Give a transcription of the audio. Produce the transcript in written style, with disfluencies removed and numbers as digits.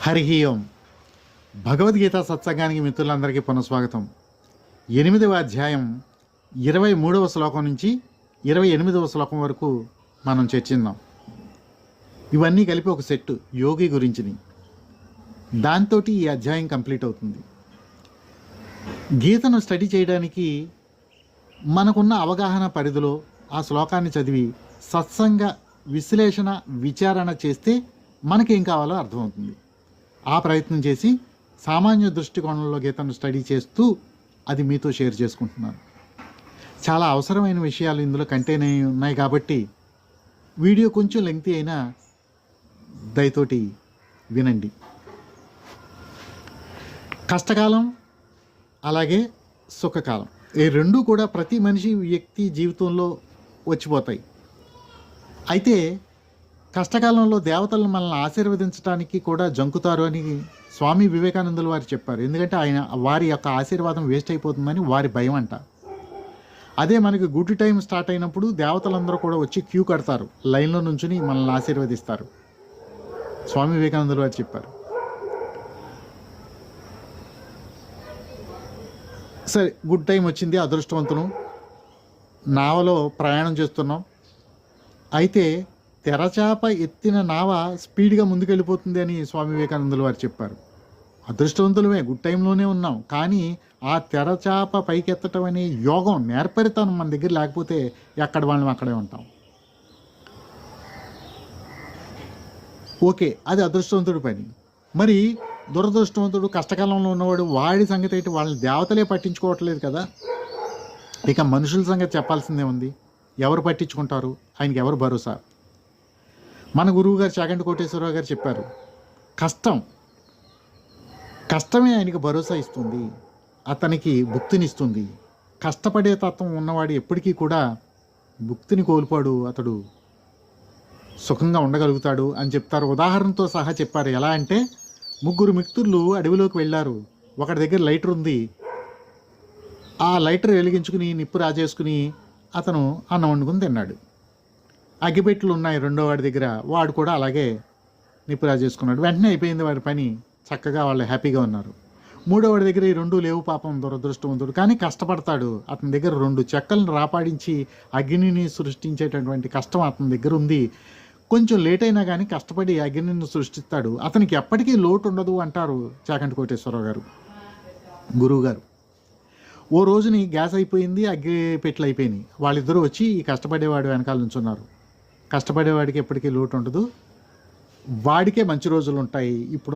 హరి ఓం. భగవద్గీత సత్సంగానికి మిత్రులందరికీ పునఃస్వాగతం. 8వ అధ్యాయం 23వ శ్లోకం నుంచి 28వ శ్లోకం వరకు మనం చర్చిందాం. ఇవన్నీ కలిపి ఒక సెట్ యోగి గురించిని. దాంతో ఈ అధ్యాయం కంప్లీట్ అవుతుంది. గీతను స్టడీ చేయడానికి మనకున్న అవగాహన పరిధిలో ఆ శ్లోకాన్ని చదివి సత్సంగ విశ్లేషణ విచారణ చేస్తే మనకేం కావాలో అర్థమవుతుంది. ఆ ప్రయత్నం చేసి సామాన్య దృష్టికోణంలో గీతను స్టడీ చేస్తూ అది మీతో షేర్ చేసుకుంటున్నాను. చాలా అవసరమైన విషయాలు ఇందులో కంటైన్ అయి ఉన్నాయి కాబట్టి వీడియో కొంచెం లెంగ్తీ అయినా దయతోటి వినండి. కష్టకాలం అలాగే సుఖకాలం, ఈ రెండూ కూడా ప్రతి మనిషి వ్యక్తి జీవితంలో వచ్చిపోతాయి. అయితే కష్టకాలంలో దేవతలను మనల్ని ఆశీర్వదించడానికి కూడా జంకుతారు అని స్వామి వివేకానందులు వారు చెప్పారు. ఎందుకంటే ఆయన వారి యొక్క ఆశీర్వాదం వేస్ట్ అయిపోతుందని వారి భయం అంట. అదే మనకి గుడ్ టైం స్టార్ట్ అయినప్పుడు దేవతలందరూ కూడా వచ్చి క్యూ కడతారు, లైన్లో నుంచుని మనల్ని ఆశీర్వదిస్తారు. స్వామి వివేకానందులు వారు చెప్పారు. సరే, గుడ్ టైం వచ్చింది, అదృష్టవంతును, నావలో ప్రయాణం చేస్తున్నాం. అయితే తెరచాప ఎత్తిన నావ స్పీడ్గా ముందుకెళ్ళిపోతుంది అని స్వామి వివేకానందులు వారు చెప్పారు. అదృష్టవంతులమే, గుడ్ టైంలోనే ఉన్నాం, కానీ ఆ తెరచాప పైకెత్తటం అనే యోగం నేర్పరితనం మన దగ్గర లేకపోతే ఎక్కడ వాళ్ళం అక్కడే ఉంటాం. ఓకే, అది అదృష్టవంతుడి పని. మరి దురదృష్టవంతుడు కష్టకాలంలో ఉన్నవాడు, వాడి సంగతి అయితే వాళ్ళని దేవతలే పట్టించుకోవట్లేదు కదా. ఇక మనుషుల సంగతి చెప్పాల్సిందే ఉంది. ఎవరు పట్టించుకుంటారు? ఆయనకి ఎవరు భరోసా? మన గురువు గారు చాగంటి కోటేశ్వరరావు గారు చెప్పారు, కష్టమే ఆయనకి భరోసా ఇస్తుంది, అతనికి భుక్తినిస్తుంది. కష్టపడే తత్వం ఉన్నవాడు ఎప్పటికీ కూడా భుక్తిని కోల్పోడు, అతడు సుఖంగా ఉండగలుగుతాడు అని చెప్తారు. ఉదాహరణతో సహా చెప్పారు. ఎలా అంటే, 3 మిత్రులు అడవిలోకి వెళ్ళారు. ఒకటి దగ్గర లైటర్ ఉంది. ఆ లైటర్ వెలిగించుకుని నిప్పు రాజేసుకుని అతను అన్నం వండుకుని తిన్నాడు. అగ్గిపెట్టెలు ఉన్నాయి రెండో వాడి దగ్గర, వాడు కూడా అలాగే నిప్పు రాజేసుకున్నాడు. వెంటనే అయిపోయింది వాడి పని, చక్కగా వాళ్ళు హ్యాపీగా ఉన్నారు. 3వ వాడి దగ్గర ఈ 2 లేవు, పాపం దురదృష్టవంతుడు, కానీ కష్టపడతాడు. అతని దగ్గర 2 చెక్కలను రాపాడించి అగ్నిని సృష్టించేటటువంటి కష్టం అతని దగ్గర ఉంది. కొంచెం లేట్ అయినా కానీ కష్టపడి అగ్నిని సృష్టిస్తాడు. అతనికి ఎప్పటికీ లోటు ఉండదు అంటారు చాగంటి కోటేశ్వరరావు గారు, గురువు గారు. ఓ రోజుని గ్యాస్ అయిపోయింది, అగ్గి పెట్టెలు అయిపోయినాయి. వాళ్ళిద్దరూ వచ్చి ఈ కష్టపడేవాడు వెనకాల నుంచున్నారు. కష్టపడేవాడికి ఎప్పటికీ లోటు ఉండదు, వాడికే మంచి రోజులు ఉంటాయి. ఇప్పుడు